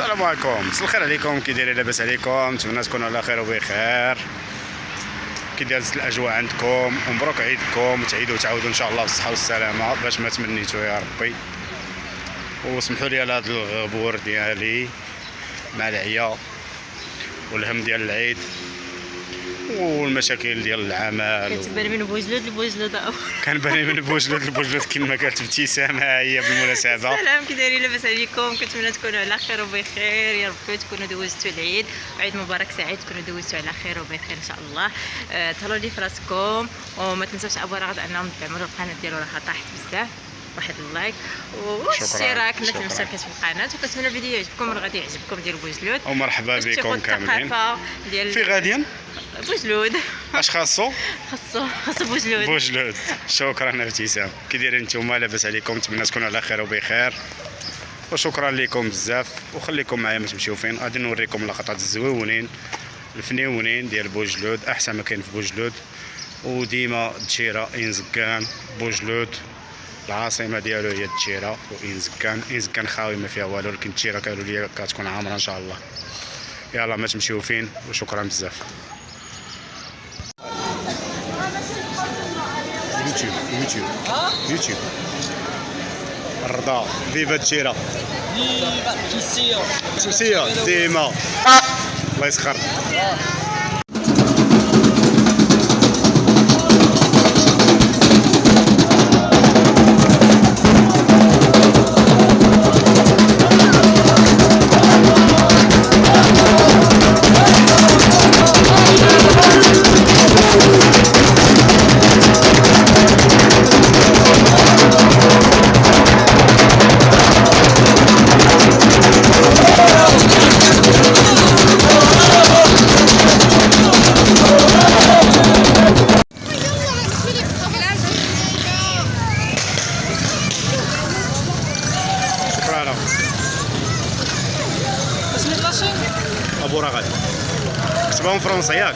السلام عليكم، مساء الخير عليكم. كي دايرين؟ لاباس عليكم؟ نتمنى تكونوا على خير وبخير. كي دايرت الاجواء عندكم؟ ومبروك عيدكم، وتعيدوا وتعاودوا ان شاء الله بالصحه والسلامه باش ما تمنيتوا يا ربي. وسمحوا لي على هذا الغبور ديالي مع العيا والهم ديال العيد والمشاكل ديال العمل. كتبان من بوجلود لبوجلود. كنبان من بوجلود لبوجلود كما قالت ابتسامه. هي بالمناسبه السلام، كي دايرين؟ لاباس عليكم؟ كنتمنى تكونوا على خير وبخير يا ربي، تكونوا دوزتوا العيد وعيد مبارك سعيد، تكونوا دوزتوا على خير وبخير ان شاء الله. تهلاو لي في راسكم وما تنساوش ابوراغ انهم تعملوا القناه ديالو، راه طاحت بزاف. واحد اللايك والاشتراك الناس اللي مشتركات في القناه، وكنتمنى الفيديو يعجبكم وغادي يعجبكم ديال بوجلود. ومرحبا بكم كاملين. ديال في غاديين بوجلود. اش خاصو بوجلود. بوجلود. شكرا ابتسام. كي دايرين نتوما؟ لاباس عليكم؟ نتمنى تكونوا على خير وبخير، وشكرا لكم بزاف. وخليكم معايا ما تمشيو فين، غادي نوريكم لقطات الزويونين الفنيونين ديال بوجلود، احسن ما كاين في بوجلود. وديما دشيره انزكان بوجلود، العاصمه ديالو هي دشيره وانزكان خاوي ما فيها والو، ولكن دشيره قالوا لي كتكون عامره ان شاء الله. يلا ما تمشيو فين، وشكرا بزاف. يوتيوب الرضا. فيفا دشيره، فيفا تونسيه ديما. الله يسخر. ابو رغد كتبهم فرنسا ياك؟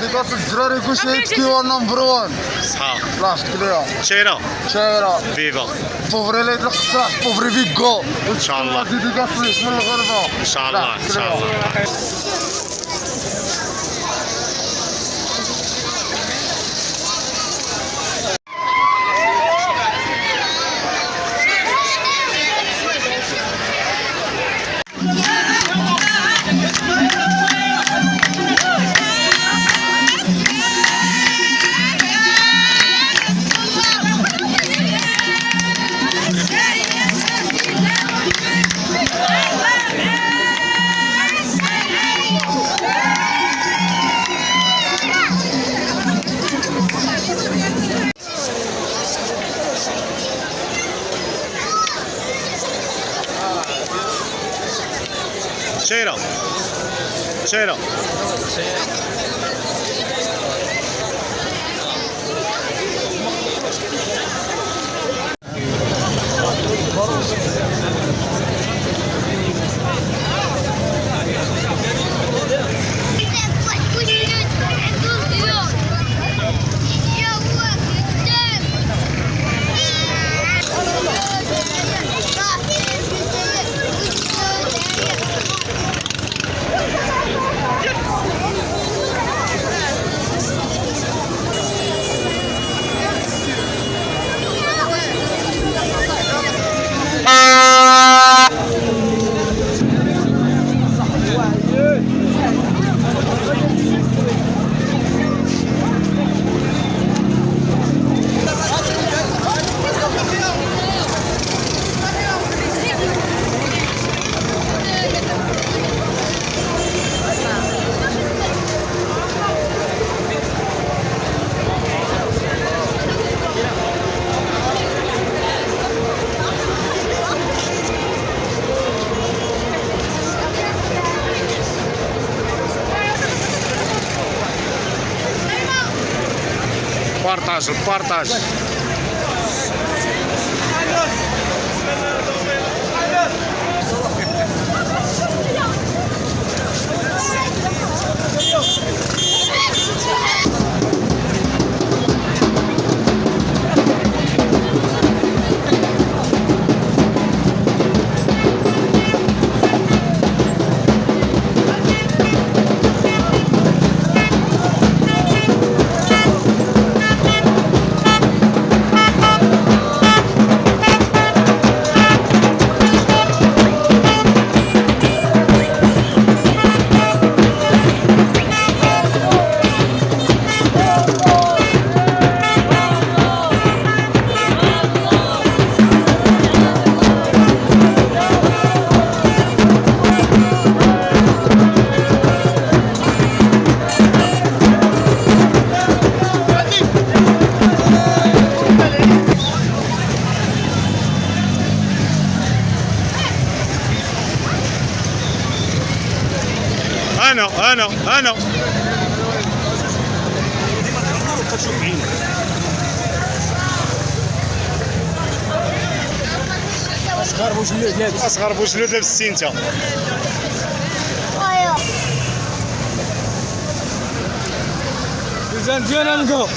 ديك الجراري كلشي كيوا نمبر 1 صحا لا شفت ليها شيرة شايره فيفا بوفري لي القصاح بوفري فيكو ان شاء الله. ديك فلوس من الغربه ان شاء الله ان شاء الله. شيرة بارطاج. انا اصغر بوجلود لابس السينتا. زين ديالنا نلقاو